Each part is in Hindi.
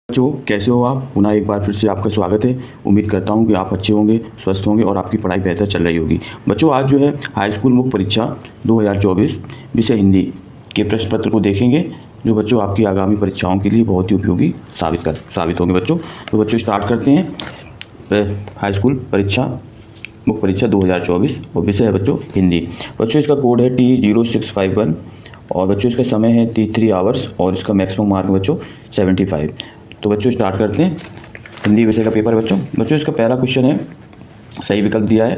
बच्चों कैसे हो आप। पुनः एक बार फिर से आपका स्वागत है। उम्मीद करता हूं कि आप अच्छे होंगे, स्वस्थ होंगे और आपकी पढ़ाई बेहतर चल रही होगी। बच्चों आज जो है हाई स्कूल मुख्य परीक्षा 2024 विषय हिंदी के प्रश्न पत्र को देखेंगे, जो बच्चों आपकी आगामी परीक्षाओं के लिए बहुत ही उपयोगी साबित होंगे। बच्चों तो बच्चों स्टार्ट करते हैं। हाई स्कूल परीक्षा मुख्य परीक्षा 2024 और विषय है बच्चों हिंदी। बच्चों इसका कोड है T0651 और बच्चों इसका समय है T3 आवर्स और इसका मैक्सिमम मार्क बच्चों 75। तो बच्चों स्टार्ट करते हैं हिंदी विषय का पेपर। बच्चों इसका पहला क्वेश्चन है, सही विकल्प दिया है।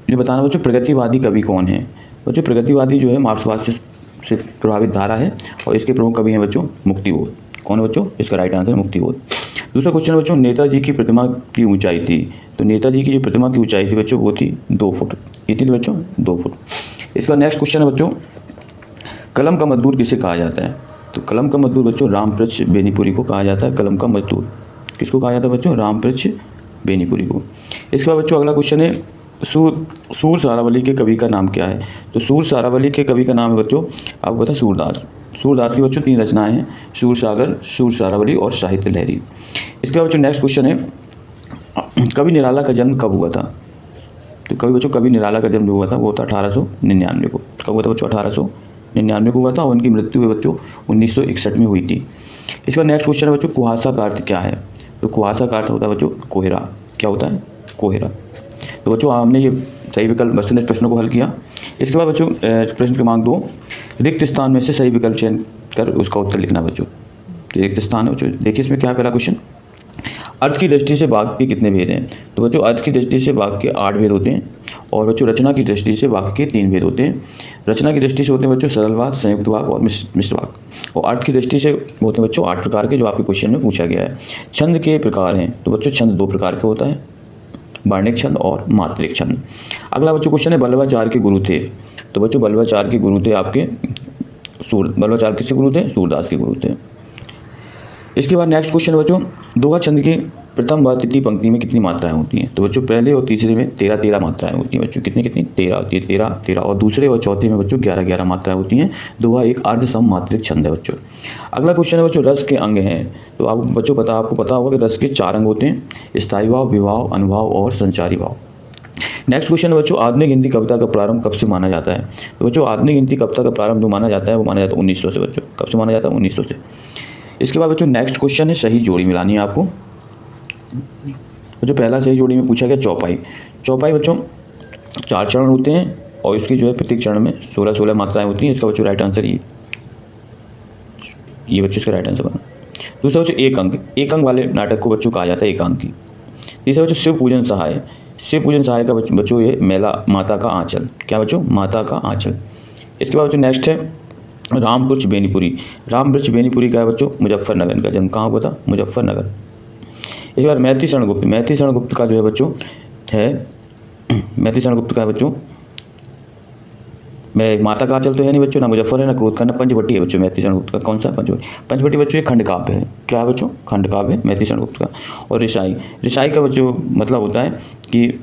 ये बताना बच्चों प्रगतिवादी कवि कौन है। बच्चों प्रगतिवादी जो है मार्क्सवाद से प्रभावित धारा है और इसके प्रमुख कवि हैं बच्चों मुक्तिबोध। कौन है बच्चों, इसका राइट आंसर मुक्तिबोध। दूसरा क्वेश्चन बच्चों, नेताजी की प्रतिमा की ऊंचाई थी। तो नेताजी की जो प्रतिमा की ऊंचाई थी बच्चों वो थी 2 फुट। कितनी थी बच्चों, 2 फुट। इसका नेक्स्ट क्वेश्चन है बच्चों, कलम का मजदूर किसे कहा जाता है। तो कलम का मजदूर बच्चों रामवृक्ष बेनीपुरी को कहा जाता है। कलम का मजदूर किसको कहा जाता है बच्चों, रामवृक्ष बेनीपुरी को। इसके बाद बच्चों अगला क्वेश्चन है, सूर सारावली के कवि का नाम क्या है। तो सूर सारावली के कवि का नाम है बच्चों, आपको पता है सूरदास। सूरदास की बच्चों 3 रचनाएं हैं, सूर सागर, सूर सारावली और साहित्य लहरी। इसके बाद बच्चों नेक्स्ट क्वेश्चन है, कवि निराला का जन्म कब हुआ था। तो कवि निराला का जन्म जो हुआ था वो था 1899 को। कब हुआ था बच्चों, 1899 को हुआ था और उनकी मृत्यु बच्चों 1961 में हुई थी। इसका नेक्स्ट क्वेश्चन है बच्चों, कुहासा का अर्थ क्या है। तो कुहासा का अर्थ होता है बच्चों कोहरा। क्या होता है, कोहरा। तो बच्चों हमने ये सही विकल्प बच्चों ने प्रश्नों को हल किया। इसके बाद बच्चों प्रश्न क्रमांक 2, रिक्त स्थान में से सही विकल्प चयन कर उसका उत्तर लिखना बच्चों। तो रिक्त स्थान है बच्चों, देखिए इसमें क्या है पहला क्वेश्चन, अर्थ की दृष्टि से वाक्य के कितने भेद हैं। तो बच्चों अर्थ की दृष्टि से वाक्य के 8 भेद होते हैं और बच्चों रचना की दृष्टि से वाक्य के 3 भेद होते हैं। रचना की दृष्टि से होते हैं बच्चों सरल वाक्य, संयुक्त वाक्य और मिश्र वाक्य। और अर्थ की दृष्टि से होते हैं बच्चों 8 प्रकार के, जो आपके क्वेश्चन में पूछा गया है। छंद के प्रकार हैं। तो बच्चों छंद 2 प्रकार के होता है, वर्णिक छंद और मात्रिक छंद। अगला बच्चों क्वेश्चन है, बल्लभाचार्य के गुरु थे। तो बच्चों बल्लभाचार्य के गुरु थे आपके बल्लभाचार्य किसके गुरु थे, सूरदास के गुरु थे। इसके बाद नेक्स्ट क्वेश्चन बच्चों, दोहा छंद की प्रथम व तृतीय पंक्ति में कितनी मात्राएं होती हैं। तो बच्चों पहले और तीसरे में 13 मात्राएं होती हैं बच्चों। कितनी 13 होती है, 13 और दूसरे और चौथे में बच्चों 11 मात्राएं होती हैं। दोहा एक अर्ध सम मात्रिक छंद है बच्चों। अगला क्वेश्चन है बच्चों, रस के अंग हैं। तो आपको पता होगा कि रस के 4 अंग होते हैं, स्थायी भाव, विभाव, अनुभाव और संचारी भाव। नेक्स्ट क्वेश्चन है बच्चों, आधुनिक हिंदी कविता का प्रारंभ कब से माना जाता है। तो बच्चों आधुनिक हिंदी कविता का प्रारंभ जो माना जाता है वो माना जाता है 1900 से बच्चों। कब से माना जाता है, 1900 से। इसके बाद बच्चों नेक्स्ट क्वेश्चन है, सही जोड़ी मिलानी है आपको। जो पहला सही जोड़ी में पूछा गया चौपाई। चौपाई बच्चों 4 चरण होते हैं और इसकी जो है प्रत्येक चरण में 16 मात्राएं होती हैं। इसका बच्चों राइट आंसर ये बच्चों इसका राइट आंसर बना। दूसरा बच्चों एक अंक वाले नाटक को बच्चों कहा जाता है एकांकी। तीसरा बच्चों शिव पूजन सहाय। शिव पूजन सहाय का बच्चों ये मेला माता का आंचल। क्या बच्चों, माता का आंचल। इसके बाद बच्चों नेक्स्ट है रामवृक्ष बेनीपुरी। रामवृक्ष बेनीपुरी का है बच्चों मुजफ्फरनगर, का जन्म कहाँ हुआ था, मुजफ्फरनगर। इसके बाद मैथिली शरण गुप्त का जो है बच्चों मैथिली शरण गुप्त का है बच्चों माता का आंचल तो है नहीं बच्चों, ना मुजफ्फर है ना क्रोध का, ना पंचवटी है बच्चों। मैथिली शरण गुप्त का कौन सा, पंचवटी बच्चों ये खंड काव्य है। क्या है बच्चों, खंड काव्य है मैथिली शरण गुप्त का। और रिसाई का बच्चों मतलब होता है कि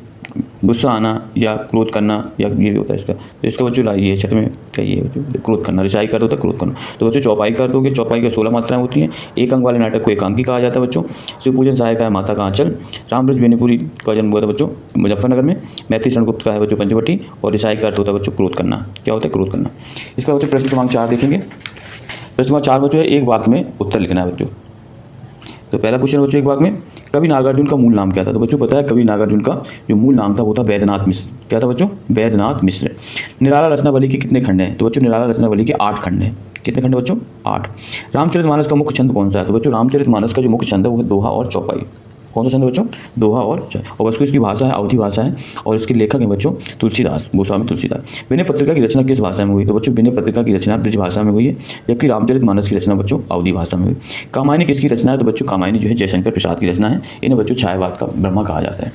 गुस्सा आना या क्रोध करना, या ये भी होता है इसका। तो इसका बच्चों ये छठ में कही है बच्चों, क्रोध करना। रिसाई का होता है क्रोध करना। तो बच्चों चौपाई कर दोगे, चौपाई के 16 मात्राएं होती हैं। एक अंक वाले नाटक को एकांकी कहा जाता है बच्चों। शिव पूजन सहायक है माता का आंचल। रामवृक्ष बेनीपुरी का जन्म हुआ था बच्चों मुजफ्फरनगर में। मैथिली शरण गुप्त का है बच्चों पंचवटी। और रिसाई का अर्थ होता है बच्चों क्रोध करना। क्या होता है, क्रोध करना। इसका बच्चों प्रश्न क्रमांक 4 देखेंगे। प्रश्न क्रमांक 4 बच्चों एक वाक्य में उत्तर लिखना है बच्चों। तो पहला क्वेश्चन बच्चों एक वाक्य में, कवि नागार्जुन का मूल नाम क्या था। तो बच्चों पता है कवि नागार्जुन का जो मूल नाम था वो था वैद्यनाथ मिश्र। क्या था बच्चों, वैद्यनाथ मिश्र। निराला रत्नावली के कितने खंड हैं। तो बच्चों निराला रत्नावली के 8 खंड हैं। कितने खंड बच्चों, 8। रामचरितमानस का मुख्य छंद कौन सा है। तो बच्चों रामचरितमानस का जो मुख्य छंद है वो है दोहा और चौपाई। कौन सा छंद बच्चों, दोहा और बच्चों इसकी भाषा है अवधी भाषा है और इसके लेखक हैं बच्चों तुलसीदास, गोस्वामी तुलसीदास। विनय पत्रिका की रचना किस भाषा में हुई। तो बच्चों विनय पत्रिका की रचना ब्रज भाषा में हुई है, जबकि रामचरितमानस की रचना बच्चों अवधी भाषा में हुई। कामायनी किसकी रचना है। तो बच्चों कामायनी जो है जयशंकर प्रसाद की रचना है। इन्हें बच्चों छायावाद का ब्रह्मा कहा जाता है।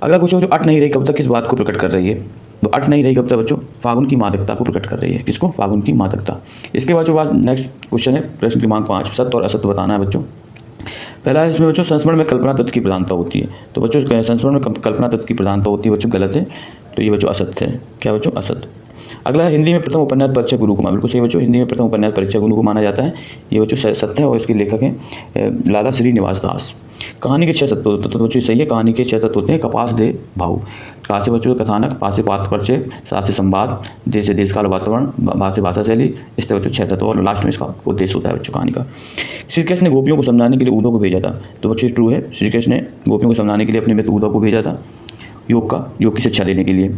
अगला क्वेश्चन जो अट नहीं रही कविता किस बात को प्रकट कर रही है। तो अट नहीं रही कविता बच्चों फागुन की मादकता को प्रकट कर रही है। किसको, फागुन की मादकता। इसके बाद नेक्स्ट क्वेश्चन है प्रश्न क्रमांक 5, सत्य और असत्य बताना है बच्चों। पहला है इसमें बच्चों संस्मरण में कल्पना तत्व की प्रधानता होती है। तो बच्चों संस्मरण में कल्पना तत्व की प्रधानता होती है बच्चों गलत है। तो ये बच्चों असत्य है। क्या बच्चों, असत्य। अगला हिंदी में प्रथम उपन्यास परीक्षा गुरु कुमार, बिल्कुल सही बच्चों, हिंदी में प्रथम उपन्यास परीक्षा गुरु को माना जाता है। ये बच्चों सत्य है और इसके लेखक हैं लाला श्रीनिवास दास। कहानी के 6 तत्व होते हैं, तो बच्चों सही है, कहानी के 6 तत्व होते हैं। कपास दे भाव, का से बच्चों कथानक, पा से पात्र परिचय, सा से संवाद, दे से देश काल वातावरण, भा से भाषा शैली, इस तरह बच्चों 6 तत्व, और लास्ट में इसका उद्देश्य होता है बच्चों कहानी का। श्री कृष्ण ने गोपियों को समझाने के लिए उद्धव को भेजा था, तो बच्चों ट्रू है, श्री कृष्ण ने गोपियों को समझाने के लिए अपने मित्र उद्धव को भेजा था योग की शिक्षा देने के लिए।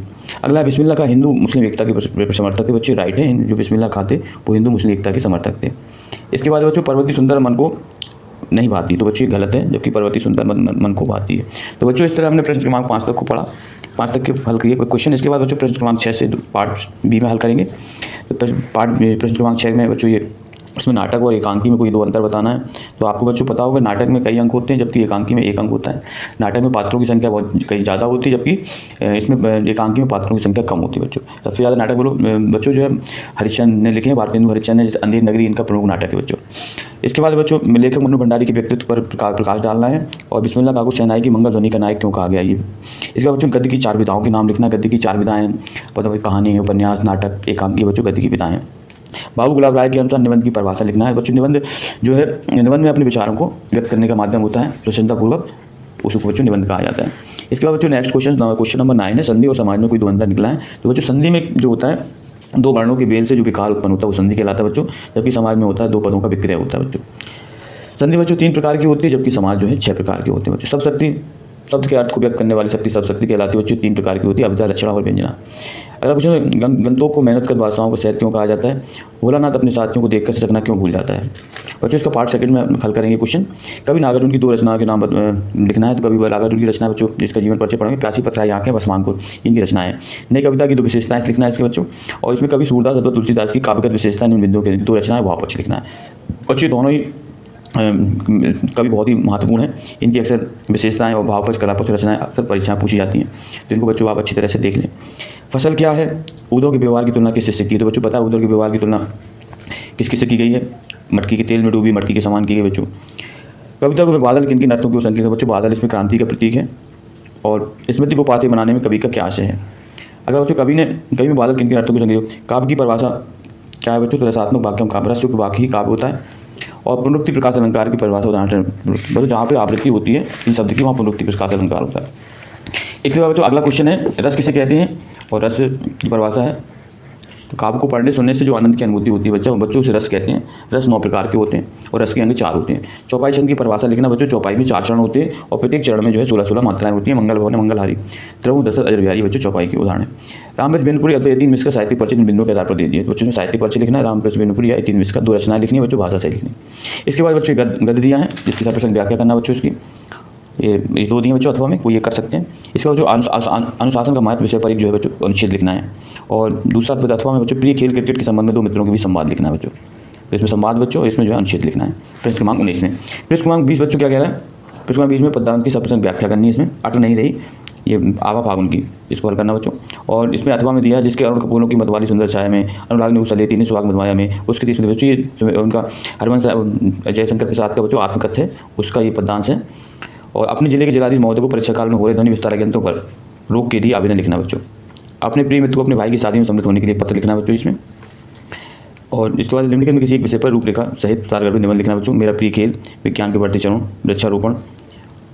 अगला बिस्मिल्लाह का हिंदू मुस्लिम एकता के समर्थक थे बच्चे, राइट है, जो बिस्मिल्लाह खाते वो हिंदू मुस्लिम एकता के समर्थक थे। इसके बाद बच्चों पर्वती सुंदर मन को नहीं भाती, तो बच्चों गलत है, जबकि पर्वती सुंदर मन को भाती है। तो बच्चों इस तरह हमने प्रश्न क्रमांक 5 तक को पढ़ा, 5 तक के हल किए क्वेश्चन। इसके बाद बच्चों प्रश्न क्रमांक 6 से पार्ट बी में हल करेंगे। तो प्रश्न क्रमांक 6 में बच्चों ये इसमें नाटक और एकांकी में कोई 2 अंतर बताना है। तो आपको बच्चों पता होगा नाटक में कई अंक होते हैं, जबकि एकांकी में 1 अंक होता है। नाटक में पात्रों की संख्या बहुत कई ज़्यादा होती है, जबकि इसमें एकांकी में पात्रों की संख्या कम होती है बच्चों। सबसे ज़्यादा नाटक बोलो बच्चों जो है हरिश्चंद्र ने लिखे हैं, भारतेंदु हरिश्चंद्र ने, जैसे अंधेर नगरी इनका प्रमुख नाटक है बच्चों। इसके बाद बच्चों लेखक मन्नू भंडारी के व्यक्तित्व पर प्रकाश डालना है, और बिस्मिल्लाह काको सेनाई की मंगल ध्वनि का नायक क्यों कहा गया ये। इसके बाद बच्चों गद्य की 4 विधाओं के नाम लिखना। गद्य की 4 विधाएँ मतलब कहानी, उपन्यास, नाटक, एकांकी बच्चों गद्य की विधाएँ। बाबू गुलाब राय के अनुसार निबंध की परिभाषा लिखना है बच्चों। निबंध जो है, निबंध में अपने विचारों को व्यक्त करने का माध्यम होता है, प्रसन्नतापूर्वक उसको बच्चों निबंध कहा जाता है। इसके बाद बच्चों नेक्स्ट क्वेश्चन नंबर 9 है, संधि और समाज में कोई 2 अंतर निकला है। तो बच्चों संधि में जो होता है 2 वर्णों के मेल से जो विकार उत्पन्न होता है वो संधि कहलाता है बच्चों, जबकि समाज में होता है 2 पदों का विक्रय होता है बच्चों। संधि बच्चों 3 प्रकार की होती है, जबकि समाज जो है 6 प्रकार के होते हैं बच्चों। सब शक्ति, शब्द के अर्थ को व्यक्त करने वाली शक्ति सब शक्ति कहलाती है बच्चों, 3 प्रकार की होती है, अभिधा, लक्षणा और व्यंजना। अगला क्वेश्चन, गंतों को मेहनत कर भाषाओं को शहद क्यों कहा जाता है। भोलानाथ अपने साथियों को देखकर सिसकना क्यों भूल जाता है बच्चों। इसका पार्ट 2 में हल करेंगे क्वेश्चन। कभी नागार्जुन की 2 रचनाओं के नाम लिखना है। तो कभी नागार्जुन की रचना बच्चों जिसका जीवन परिचय पढ़ेंगे, प्यासी पथराई आंखें बस मांगपुर, इनकी रचनाएं। नई कविता की 2 विशेषताएं लिखना है इसके बच्चों, और इसमें कभी सूरदास अथवा तुलसीदास की काव्यगत विशेषता इन बिंदुओं के 2 रचनाएं वहाँ पर लिखना है बच्चों। दोनों ही कभी बहुत ही महत्वपूर्ण है, इनकी अक्सर विशेषताएं और भावपक्ष कलापक्ष रचनाएं अक्सर परीक्षाएं पूछी जाती हैं, तो इनको बच्चों आप अच्छी तरह से देख लें। फसल क्या है, उद्धव के व्यवहार की तुलना किससे की है। तो बच्चों पता है उद्धव के व्यवहार की तुलना किससे की गई है, मटकी के तेल में डूबी मटकी के समान की गई बच्चों। कविता में बादल किन अर्थों की संकेत है बच्चों। बादल इसमें क्रांति का प्रतीक है, और स्मृति को पाते बनाने में कवि का क्या आशय है। अगर बच्चों कवि में बादल किन अर्थों की संकेत। काव्य की परिभाषा क्या है बच्चों, तो रसात्मक वाक्य काव्य, रस युक्त वाक्य ही काव्य होता है, और पुनरुक्ति प्रकाश अलंकार की परिभाषा उदाहरण बच्चों जहाँ पे आवृत्ति होती है इन शब्द की, वहाँ पुनरुक्ति प्रकाश अलंकार होता है। इसके बाद बच्चों अगला क्वेश्चन है, रस किसे कहते हैं, और रस की परिभाषा है। तो काव्य को पढ़ने सुनने से जो आनंद की अनुभूति होती है बच्चों उसे रस कहते हैं। रस 9 प्रकार के होते हैं, और रस के अंग 4 होते हैं। चौपाई छंद की परिभाषा लिखना बच्चों। चौपाई में 4 चरण होते हैं, और प्रत्येक चरण में जो है 16 मात्राएं होती हैं। मंगल भवन, मंगलहारी, त्रयु, दशरथ, अजर बिहारी बच्चों चौपाई के उदाहरण। रामकृष्ण बेनपुरी अथवा यतीन मिश्र का साहित्यिक परिचय इन बिंदुओं के आधार पर दे दिए। बच्चों में साहित्यिक परिचय लिखना है, रामकृष्ण बेनपुरी या यतीन मिश्र का 2 रचनाएं लिखनी है बच्चों, भाषा से लिखनी। इसके बाद बच्चों गद्य दिया है, जिसके साथ प्रसंग व्याख्या करना बच्चों इसकी, ये 2 दिए बच्चों, अथवा में कोई ये कर सकते हैं। इसके बाद जो अनुशासन का महत्व विषय पर एक जो है बच्चों अनुच्छेद लिखना है, और दूसरा पद अथवा में बच्चों प्रिय खेल क्रिकेट के संबंध में 2 मित्रों के बीच संवाद लिखना है बच्चों। तो इसमें संवाद बच्चों, इसमें जो है अनुच्छेद लिखना है। प्रश्न क्रमांक 19 में। प्रश्न क्रमांक 20 बच्चों क्या कह रहा है, प्रश्न क्रमांक 20 में पदांत की सप्रसंग व्याख्या करनी है। इसमें अट नहीं रही, ये आवा फागुन की, इसको हल करना बच्चों। और इसमें अथवा में दिया जिसके अरुण कपूरों की मतवाली सुंदर छाया में अनुराग ने उछल लेती ने सुहाग मधवाया में, उसके 30 में बच्चों ये उनका हरवंश जयशंकर प्रसाद का बच्चों आत्मकथ्य है, उसका ये पदांश है। और अपने जिले के जिलाधीश महोदय को परीक्षा काल में हो रहे ध्वनि विस्तार यंत्रों पर रोक के लिए आवेदन लिखना बच्चों। अपने प्रिय मित्र को अपने भाई की शादी में सम्मिलित होने के लिए पत्र लिखना बच्चों इसमें। और इसके बाद निम्नलिखित में किसी एक विषय पर रूपरेखा सहित सारगर्भित निबंध लिखना बच्चों। मेरा प्रिय खेल, विज्ञान के बढ़ते चरणों, वृक्षारोपण,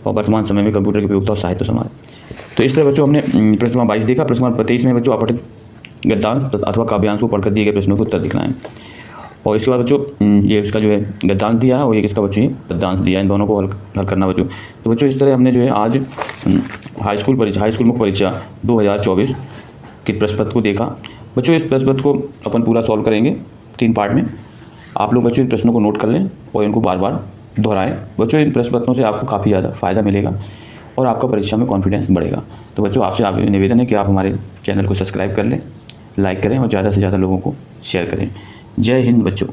और वर्तमान समय में कंप्यूटर की उपयोगिता और साहित्य समाज। तो इस तरह बच्चों हमने प्रश्न क्रमांक 22 देखा। प्रश्न क्रमांक 23 में बच्चों अपठित गद्यांश अथवा काव्यांश को पढ़कर दिए गए प्रश्नों को उत्तर लिखना है। और इसके बाद बच्चों ये इसका जो है गद्यांश दिया है, और ये किसका बच्चों ये पद्यांश दिया है, इन दोनों को हल करना बच्चों। तो बच्चों इस तरह हमने जो है आज हाई स्कूल मुख्य परीक्षा 2024 के प्रश्न पत्र को देखा बच्चों। इस प्रश्न पत्र को अपन पूरा सॉल्व करेंगे 3 पार्ट में। आप लोग बच्चों इन प्रश्नों को नोट कर लें और इनको बार बार दोहराएं बच्चों। इन प्रश्न पत्रों से आपको काफ़ी ज़्यादा फ़ायदा मिलेगा और आपका परीक्षा में कॉन्फिडेंस बढ़ेगा। तो बच्चों आपसे निवेदन है कि आप हमारे चैनल को सब्सक्राइब कर लें, लाइक करें और ज़्यादा से ज़्यादा लोगों को शेयर करें। जय हिंद बच्चों।